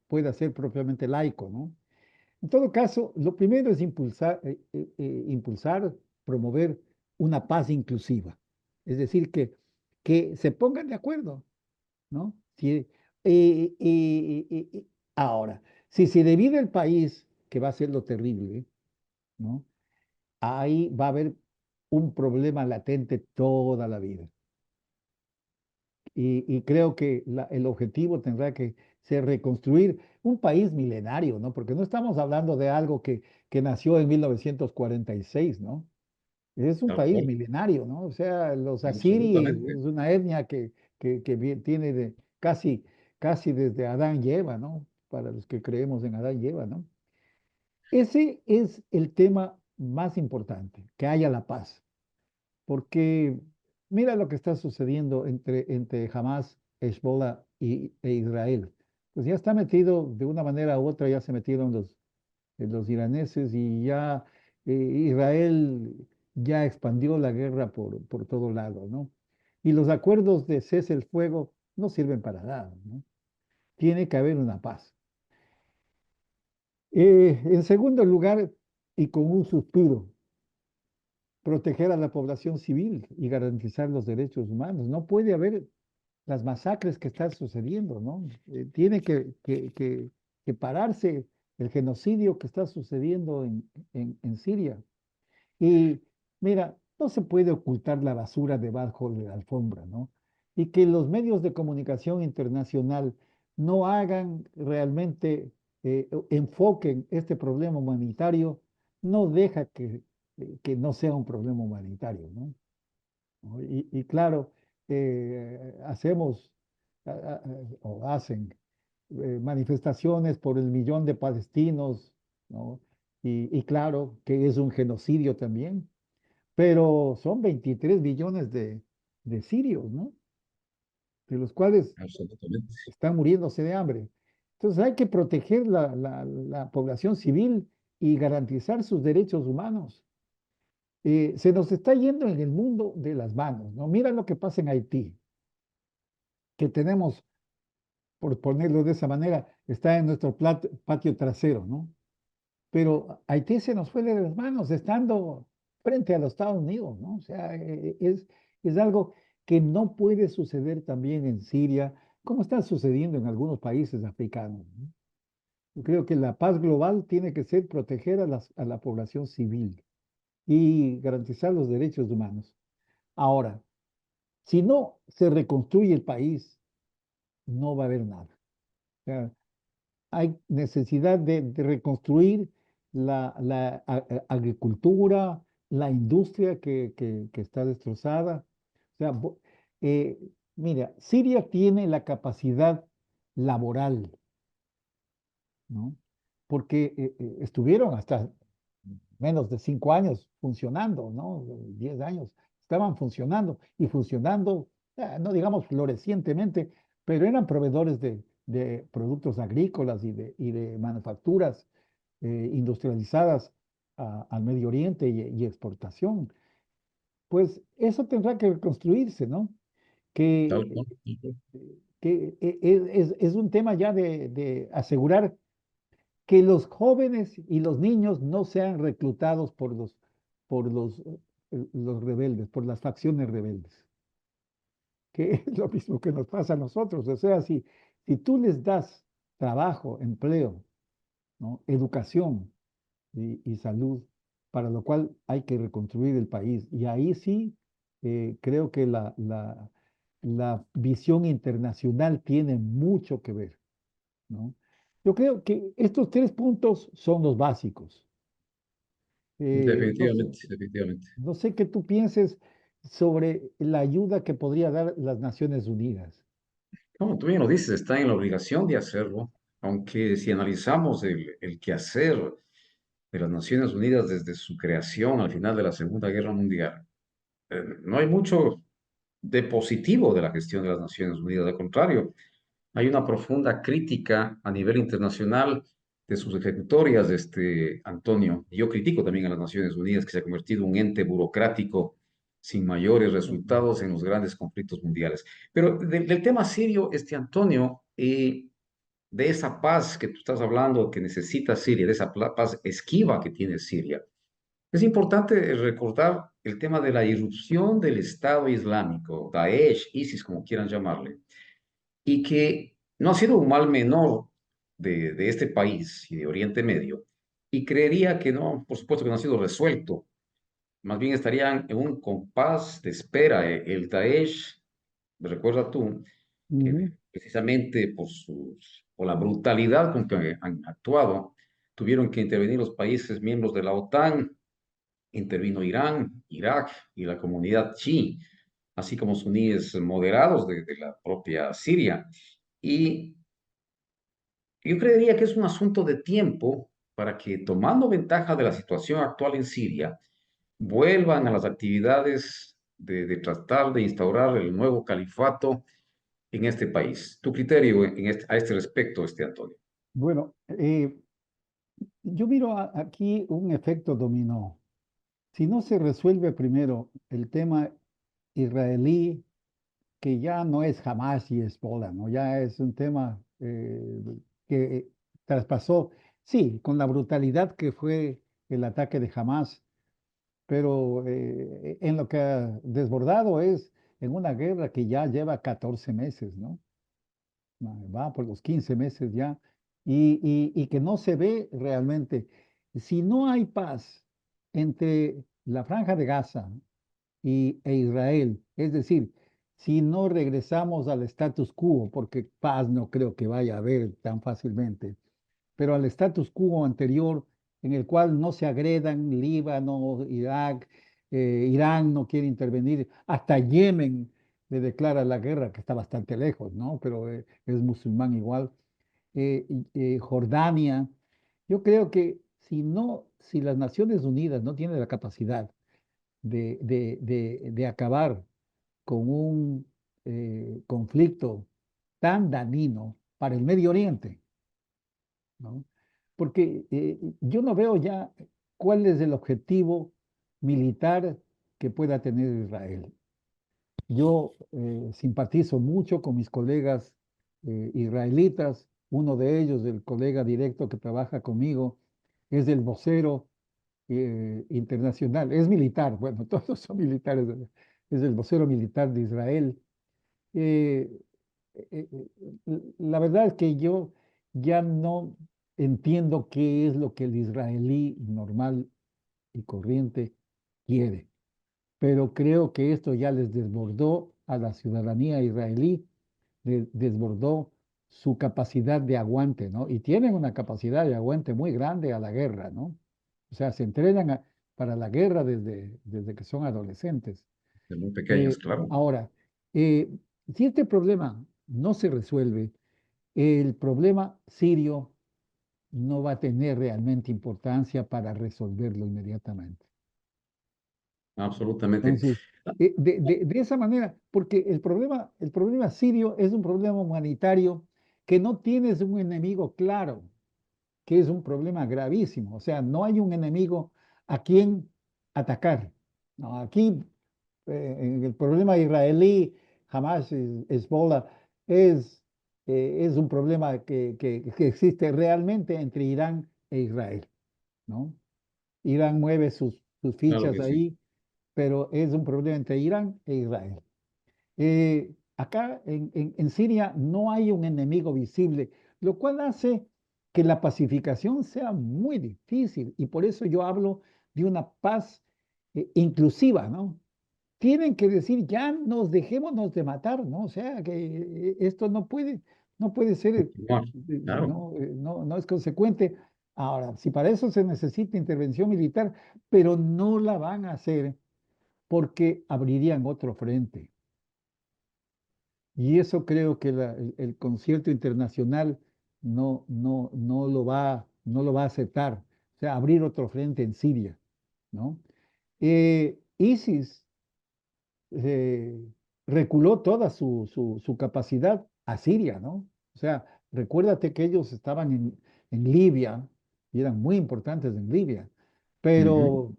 pueda ser propiamente laico, ¿no? En todo caso, lo primero es impulsar, promover una paz inclusiva. Es decir, que se pongan de acuerdo, ¿no? Ahora, si se divide el país, que va a ser lo terrible, ¿no? Ahí va a haber un problema latente toda la vida. Y creo que el objetivo tendrá que ser reconstruir un país milenario, ¿no? Porque no estamos hablando de algo que nació en 1946, ¿no? Es un Tal país cual. milenario, ¿no? O sea, los asiris Absolutamente. es una etnia que tiene casi desde Adán y Eva, ¿no? Para los que creemos en Adán y Eva, ¿no? Ese es el tema más importante, que haya la paz. Porque mira lo que está sucediendo entre Hamas, Hezbollah e Israel. Pues ya está metido, de una manera u otra, ya se metieron los iraneses y ya Israel ya expandió la guerra por todo lado, ¿no? Y los acuerdos de cese el fuego no sirven para nada, ¿no? Tiene que haber una paz. En segundo lugar, y con un suspiro, proteger a la población civil y garantizar los derechos humanos. No puede haber las masacres que están sucediendo, ¿no? Tiene que pararse el genocidio que está sucediendo en Siria. Y mira, no se puede ocultar la basura debajo de la alfombra, ¿no? Y que los medios de comunicación internacional no hagan realmente, enfoquen este problema humanitario, no deja que no sea un problema humanitario, ¿no? ¿No? Y claro, hacemos o hacen manifestaciones por el millón de palestinos, ¿no? Y claro que es un genocidio también, pero son 23 millones de sirios, ¿no? De los cuales Absolutamente. están muriéndose de hambre. Entonces hay que proteger la población civil y garantizar sus derechos humanos. Se nos está yendo en el mundo de las manos, ¿no? Mira lo que pasa en Haití, que tenemos, por ponerlo de esa manera, está en nuestro patio trasero, ¿no? pero Haití se nos fue de las manos estando frente a los Estados Unidos, ¿no? O sea, es algo que no puede suceder también en Siria, como está sucediendo en algunos países africanos, ¿no? Yo creo que la paz global tiene que ser proteger a la población civil y garantizar los derechos humanos. Ahora, si no se reconstruye el país, no va a haber nada. O sea, hay necesidad de reconstruir agricultura, la industria que está destrozada. O sea, eh, mira, Siria tiene la capacidad laboral, ¿no? Porque estuvieron hasta menos de 5 años funcionando, ¿no? 10 años, estaban funcionando y funcionando, no digamos florecientemente, pero eran proveedores de productos agrícolas y de manufacturas industrializadas al Medio Oriente y exportación. Pues eso tendrá que reconstruirse, ¿no? Tal Que, cual, tal cual. es un tema ya de asegurar que los jóvenes y los niños no sean reclutados por los rebeldes, por las facciones rebeldes, que es lo mismo que nos pasa a nosotros. O sea, si tú les das trabajo, empleo, ¿no? Educación y salud, para lo cual hay que reconstruir el país. Y ahí sí creo que la visión internacional tiene mucho que ver, ¿no? Yo creo que estos 3 puntos son los básicos. No sé, Definitivamente, definitivamente. no sé qué tú pienses sobre la ayuda que podría dar las Naciones Unidas. Como tú bien lo dices, está en la obligación de hacerlo, aunque si analizamos el quehacer de las Naciones Unidas desde su creación al final de la Segunda Guerra Mundial, no hay mucho de positivo de la gestión de las Naciones Unidas. Al contrario, hay una profunda crítica a nivel internacional de sus ejecutorias, Antonio. Y yo critico también a las Naciones Unidas, que se ha convertido en un ente burocrático sin mayores Ujú. resultados en los grandes conflictos mundiales. Pero del tema sirio, Antonio, de esa paz que tú estás hablando, que necesita Siria, de esa paz esquiva que tiene Siria, es importante recordar el tema de la irrupción del Estado Islámico, Daesh, ISIS, como quieran llamarle, y que no ha sido un mal menor de este país y de Oriente Medio, y creería que no, por supuesto que no ha sido resuelto, más bien estarían en un compás de espera. El Daesh, recuerda tú, que Ujú, precisamente por la brutalidad con que han actuado, tuvieron que intervenir los países miembros de la OTAN, intervino Irán, Irak y la comunidad chií, así como suníes moderados de la propia Siria. Y yo creería que es un asunto de tiempo para que, tomando ventaja de la situación actual en Siria, vuelvan a las actividades de tratar de instaurar el nuevo califato en este país. Tu criterio a este respecto, Antonio. bueno, yo miro aquí un efecto dominó. Si no se resuelve primero el tema israelí, que ya no es Hamas y Hezbollah, ¿no? Ya es un tema que traspasó, sí, con la brutalidad que fue el ataque de Hamas, pero en lo que ha desbordado es en una guerra que ya lleva 14 meses, ¿no? Va por los 15 meses ya, y que no se ve realmente. Si no hay paz entre la Franja de Gaza e Israel, es decir, si no regresamos al status quo, porque paz no creo que vaya a haber tan fácilmente, pero al status quo anterior, en el cual no se agredan Líbano, Irak, Irán no quiere intervenir, hasta Yemen le declara la guerra, que está bastante lejos, ¿no? Pero es musulmán igual. Jordania. Yo creo que si las Naciones Unidas no tienen la capacidad de acabar con un conflicto tan dañino para el Medio Oriente, ¿no? Porque yo no veo ya cuál es el objetivo militar que pueda tener Israel. Yo simpatizo mucho con mis colegas israelitas. Uno de ellos, el colega directo que trabaja conmigo, es el vocero internacional, es militar, bueno, todos son militares, es el vocero militar de Israel. Eh, la verdad es que yo ya no entiendo qué es lo que el israelí normal y corriente quiere, pero creo que esto ya les desbordó a la ciudadanía israelí, les desbordó su capacidad de aguante, ¿no? Y tienen una capacidad de aguante muy grande a la guerra, ¿no? O sea, se entrenan para la guerra desde que son adolescentes. de muy pequeños, Eh, claro. ahora, eh, si este problema no se resuelve, el problema sirio no va a tener realmente importancia para resolverlo inmediatamente. Absolutamente. Entonces, de esa manera, porque el problema sirio es un problema humanitario que no tienes un enemigo claro, que es un problema gravísimo. O sea, no hay un enemigo a quien atacar. No, aquí el problema israelí, Hamas, Hezbollah, es un problema que existe realmente entre Irán e Israel, ¿no? Irán mueve sus Claro fichas que sí. ahí, pero es un problema entre Irán e Israel. Acá en Siria no hay un enemigo visible, lo cual hace que la pacificación sea muy difícil y por eso yo hablo de una paz inclusiva, ¿no? Tienen que decir, ya nos dejémonos de matar, ¿no? O sea, que esto no puede ser, Continuar. Claro. no es consecuente. Ahora, si para eso se necesita intervención militar, pero no la van a hacer porque abrirían otro frente. Y eso creo que el concierto internacional no lo va a aceptar. O sea, abrir otro frente en Siria, ¿no? ISIS eh, reculó toda su capacidad a Siria, ¿no? O sea, recuérdate que ellos estaban en Libia y eran muy importantes en Libia, Ujú. pero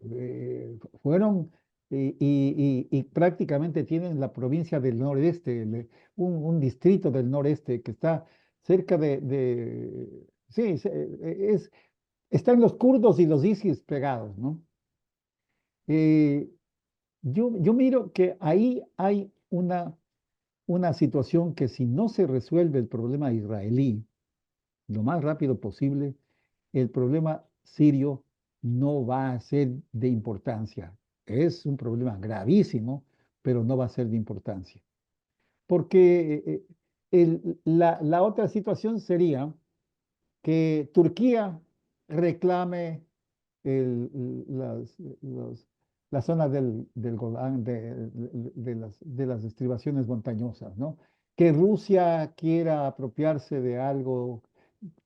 fueron y prácticamente tienen la provincia del noreste, un distrito del noreste que está cerca sí, están los kurdos y los ISIS pegados, ¿no? Eh, yo miro que ahí hay una situación que si no se resuelve el problema israelí lo más rápido posible, el problema sirio no va a ser de importancia. Es un problema gravísimo, pero no va a ser de importancia. Porque la otra situación sería que Turquía reclame la zona del Golán, de las estribaciones montañosas, ¿no? Que Rusia quiera apropiarse de algo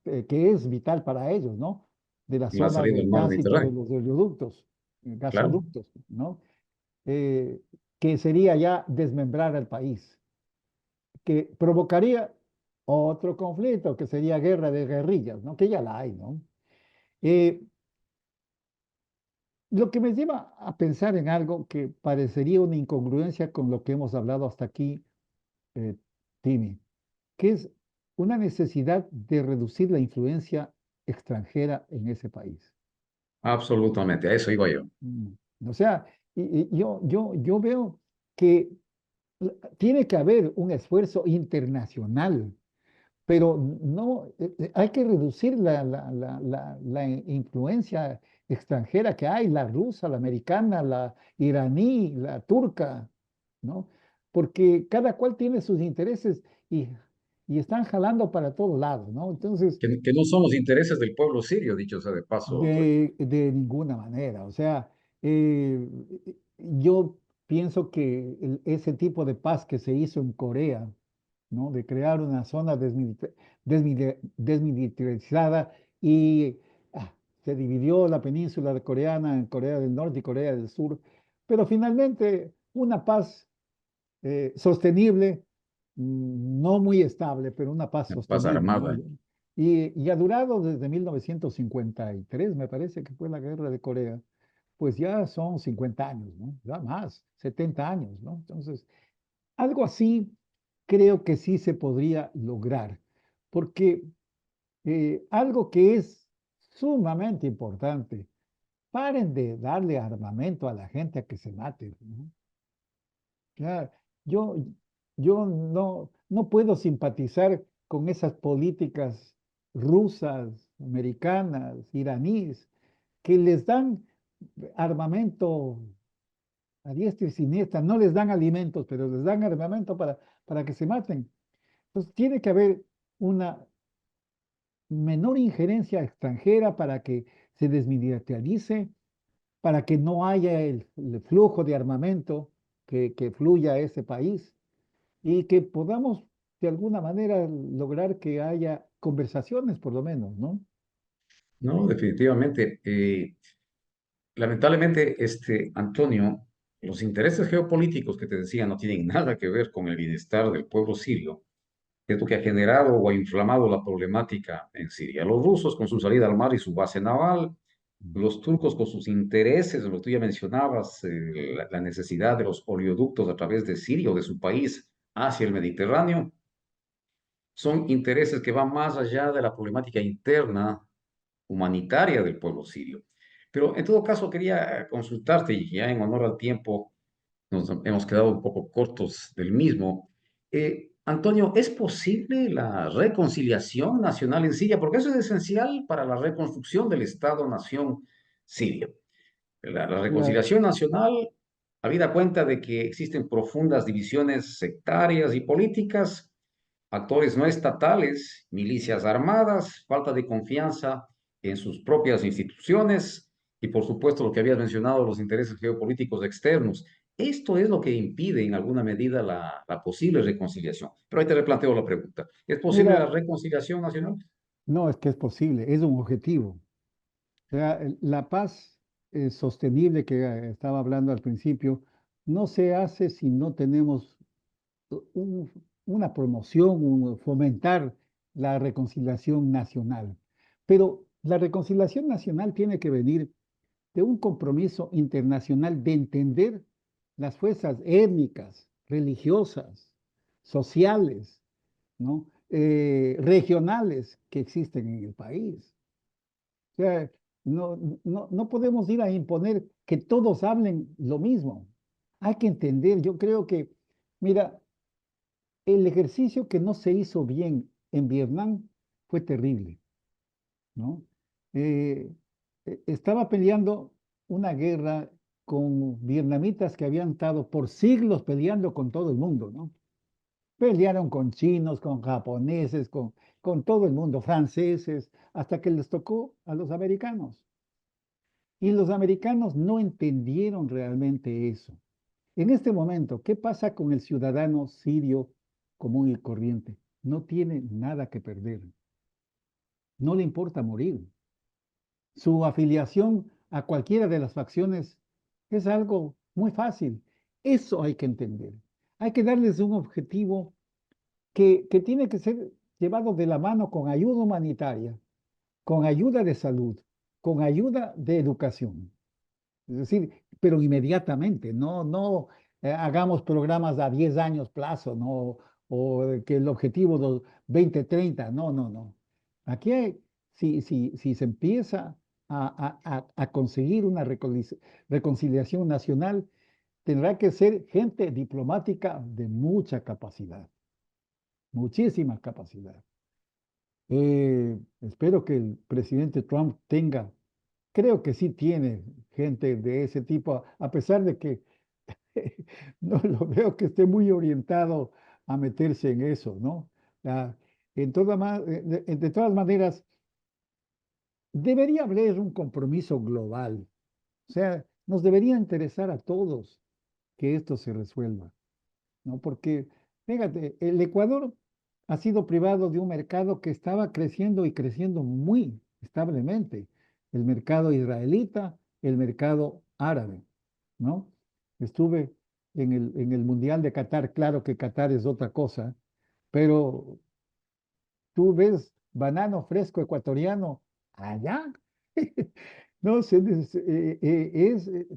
que es vital para ellos, ¿no? De la La zona salida de del mar tránsito de Mediterráneo. los oleoductos, Claro. gasoductos, ¿no? Eh, que sería ya desmembrar al país, que provocaría otro conflicto, que sería guerra de guerrillas, ¿no? Que ya la hay, ¿no? Eh, lo que me lleva a pensar en algo que parecería una incongruencia con lo que hemos hablado hasta aquí, eh, Timmy, que es una necesidad de reducir la influencia extranjera en ese país. Absolutamente. A eso iba yo. Mm. O sea, yo veo que tiene que haber un esfuerzo internacional, pero no, hay que reducir la influencia extranjera que hay, la rusa, la americana, la iraní, la turca, ¿no? Porque cada cual tiene sus intereses y están jalando para todos lados, ¿no? Entonces, Que no son los intereses del pueblo sirio, dicho sea de paso, Toy. de ninguna manera. O sea, eh, yo pienso que ese tipo de paz que se hizo en Corea, ¿no? De crear una zona desmilitarizada y se dividió la península coreana en Corea del Norte y Corea del Sur, pero finalmente una paz sostenible, no muy estable, pero una paz En paz sostenible, ¿no? armada. Y ha durado desde 1953, me parece que fue la guerra de Corea, pues ya son 50 años, ¿no? Ya más, 70 años, ¿no? Entonces, algo así creo que sí se podría lograr, porque algo que es sumamente importante. Paren de darle armamento a la gente a que se mate, ¿no? Ya, yo, yo no puedo simpatizar con esas políticas rusas, americanas, iraníes, que les dan armamento a diestra y siniestra, no les dan alimentos, pero les dan armamento para que se maten. Entonces tiene que haber una menor injerencia extranjera para que se desmilitarice, para que no haya el flujo de armamento que fluya a ese país y que podamos de alguna manera lograr que haya conversaciones por lo menos, ¿no? No, definitivamente. Lamentablemente, Antonio, los intereses geopolíticos que te decía no tienen nada que ver con el bienestar del pueblo sirio, que es lo que ha generado o ha inflamado la problemática en Siria. Los rusos con su salida al mar y su base naval, los turcos con sus intereses, lo que tú ya mencionabas, la necesidad de los oleoductos a través de Siria o de su país hacia el Mediterráneo, son intereses que van más allá de la problemática interna humanitaria del pueblo sirio. Pero en todo caso quería consultarte, y ya en honor al tiempo nos hemos quedado un poco cortos del mismo. Antonio, ¿es posible la reconciliación nacional en Siria? Porque eso es esencial para la reconstrucción del Estado-nación sirio. La La- reconciliación nacional, habida cuenta de que existen profundas divisiones sectarias y políticas, actores no estatales, milicias armadas, falta de confianza en sus propias instituciones y, por supuesto, lo que habías mencionado, los intereses geopolíticos externos. Esto es lo que impide en alguna medida la posible reconciliación. Pero ahí te replanteo la pregunta. ¿Es posible la Mira, reconciliación nacional? no es que es posible, es un objetivo. O sea, la paz sostenible que estaba hablando al principio no se hace si no tenemos un- una promoción, fomentar la reconciliación nacional. Pero la reconciliación nacional tiene que venir de un compromiso internacional de entender las fuerzas étnicas, religiosas, sociales, ¿no? Regionales que existen en el país. O sea, no podemos ir a imponer que todos hablen lo mismo. Hay que entender, yo creo que, mira, el ejercicio que no se hizo bien en Vietnam fue terrible, ¿no? Eh, Estaba peleando una guerra con vietnamitas que habían estado por siglos peleando con todo el mundo, ¿no? Pelearon con chinos, con japoneses, con todo el mundo, franceses, hasta que les tocó a los americanos. Y los americanos no entendieron realmente eso. En este momento, ¿qué pasa con el ciudadano sirio común y corriente? No tiene nada que perder, no le importa morir. Su afiliación a cualquiera de las facciones es algo muy fácil. Eso hay que entender. Hay que darles un objetivo que tiene que ser llevado de la mano con ayuda humanitaria, con ayuda de salud, con ayuda de educación. Es decir, pero inmediatamente, no hagamos programas a 10 años plazo, no, o que el objetivo de 2030, no. Aquí si se empieza a conseguir una reconciliación nacional, tendrá que ser gente diplomática de mucha capacidad, muchísima capacidad. Espero que el presidente Trump tenga, creo que sí tiene gente de ese tipo, a pesar de que no lo veo que esté muy orientado a meterse en eso, ¿no? Ah, de todas maneras, debería haber un compromiso global. O sea, nos debería interesar a todos que esto se resuelva, ¿no? Porque, fíjate, el Ecuador ha sido privado de un mercado que estaba creciendo y creciendo muy establemente, el mercado israelita, el mercado árabe, ¿no? Estuve en el Mundial de Qatar, claro que Qatar es otra cosa, pero tú ves banano fresco ecuatoriano allá. No sé,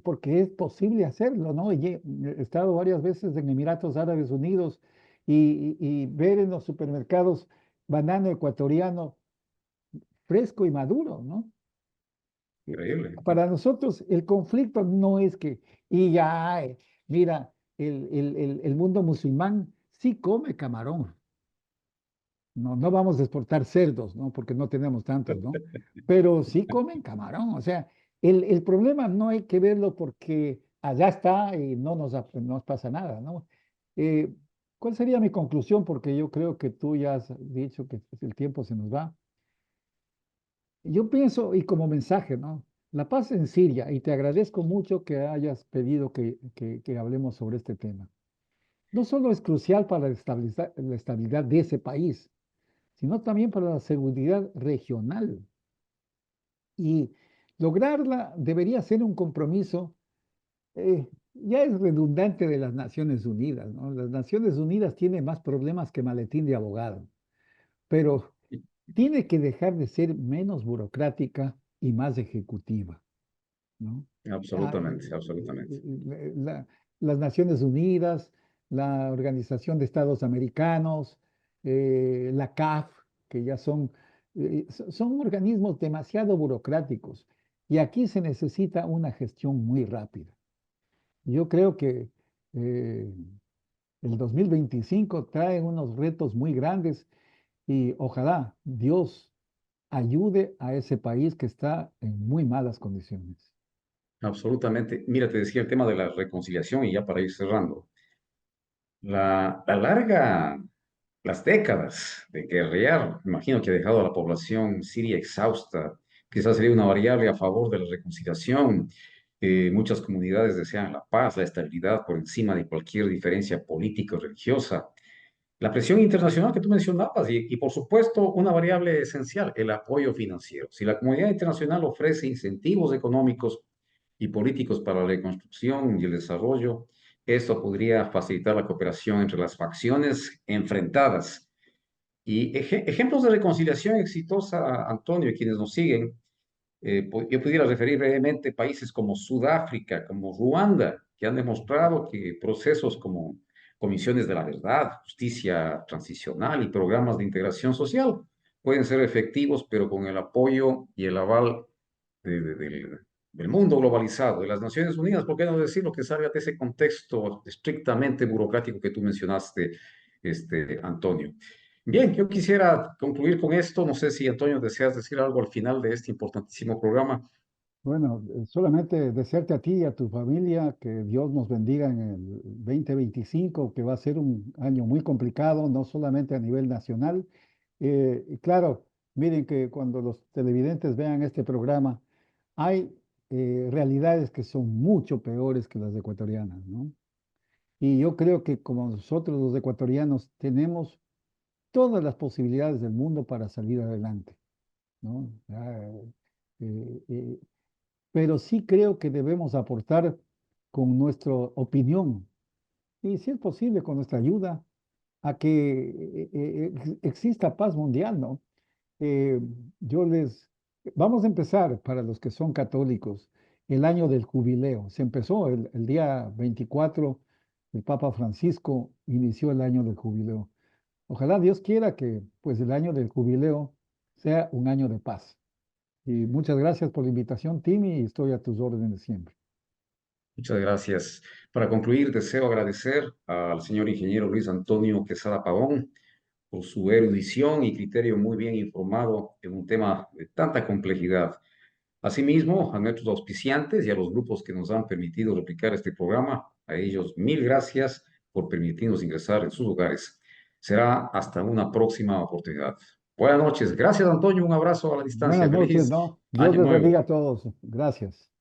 porque es posible hacerlo, ¿no? He estado varias veces en Emiratos Árabes Unidos y ver en los supermercados banano ecuatoriano fresco y maduro, ¿no? Eh, Increíble. Para nosotros el conflicto no es que, y ya, mira, el mundo musulmán sí come camarón. No, no vamos a exportar cerdos, ¿no? Porque no tenemos tantos, ¿no? Pero sí comen camarón. O sea, el problema no hay que verlo porque allá está y no nos pasa nada, ¿no? Eh, ¿Cuál sería mi conclusión? Porque yo creo que tú ya has dicho que el tiempo se nos va. Yo pienso, y como mensaje, ¿no? La paz en Siria, y te agradezco mucho que hayas pedido que hablemos sobre este tema. No solo es crucial para la estabilidad de ese país, sino también para la seguridad regional. Y lograrla debería ser un compromiso, ya es redundante de las Naciones Unidas, ¿no? Las Naciones Unidas tienen más problemas que maletín de abogado, pero tiene que dejar de ser menos burocrática y más ejecutiva, ¿no? Ah, Absolutamente, absolutamente. las Naciones Unidas, la Organización de Estados Americanos, la CAF, que ya son organismos demasiado burocráticos y aquí se necesita una gestión muy rápida. Yo creo que eh, el 2025 trae unos retos muy grandes y ojalá Dios ayude a ese país que está en muy malas condiciones. Absolutamente. Mira, te decía el tema de la reconciliación y ya para ir cerrando. La larga, las décadas de guerrear, imagino que ha dejado a la población siria exhausta. Quizás sería una variable a favor de la reconciliación. Muchas comunidades desean la paz, la estabilidad por encima de cualquier diferencia política o religiosa. La presión internacional que tú mencionabas y, por supuesto, una variable esencial, el apoyo financiero. Si la comunidad internacional ofrece incentivos económicos y políticos para la reconstrucción y el desarrollo, esto podría facilitar la cooperación entre las facciones enfrentadas. Y ejemplos de reconciliación exitosa, Antonio, y quienes nos siguen, yo pudiera referir brevemente países como Sudáfrica, como Ruanda, que han demostrado que procesos como comisiones de la verdad, justicia transicional y programas de integración social pueden ser efectivos, pero con el apoyo y el aval del mundo globalizado, de las Naciones Unidas, ¿por qué no decirlo que salga de ese contexto estrictamente burocrático que tú mencionaste, Antonio? Bien, yo quisiera concluir con esto. No sé si, Antonio, deseas decir algo al final de este importantísimo programa. Bueno, solamente desearte a ti y a tu familia que Dios nos bendiga en el 2025, que va a ser un año muy complicado, no solamente a nivel nacional. Y claro, miren que cuando los televidentes vean este programa, hay realidades que son mucho peores que las ecuatorianas, ¿no? Y yo creo que como nosotros los ecuatorianos tenemos todas las posibilidades del mundo para salir adelante, ¿no? Eh, eh, pero sí creo que debemos aportar con nuestra opinión y, si es posible, con nuestra ayuda a que exista paz mundial, ¿no? Eh, yo les... Vamos a empezar, para los que son católicos, el año del jubileo. Se empezó el día 24, el Papa Francisco inició el año del jubileo. Ojalá Dios quiera que pues el año del jubileo sea un año de paz. Y muchas gracias por la invitación, Timmy, y estoy a tus órdenes siempre. Muchas gracias. Para concluir, deseo agradecer al señor ingeniero Luis Antonio Quesada Pavón por su erudición y criterio muy bien informado en un tema de tanta complejidad. Asimismo, a nuestros auspiciantes y a los grupos que nos han permitido replicar este programa, a ellos mil gracias por permitirnos ingresar en sus hogares. Será hasta una próxima oportunidad. Buenas noches. Gracias, Antonio. Un abrazo a la distancia. Buenas noches, Feliz ¿no? Dios Año les Nuevo. bendiga a todos. Gracias.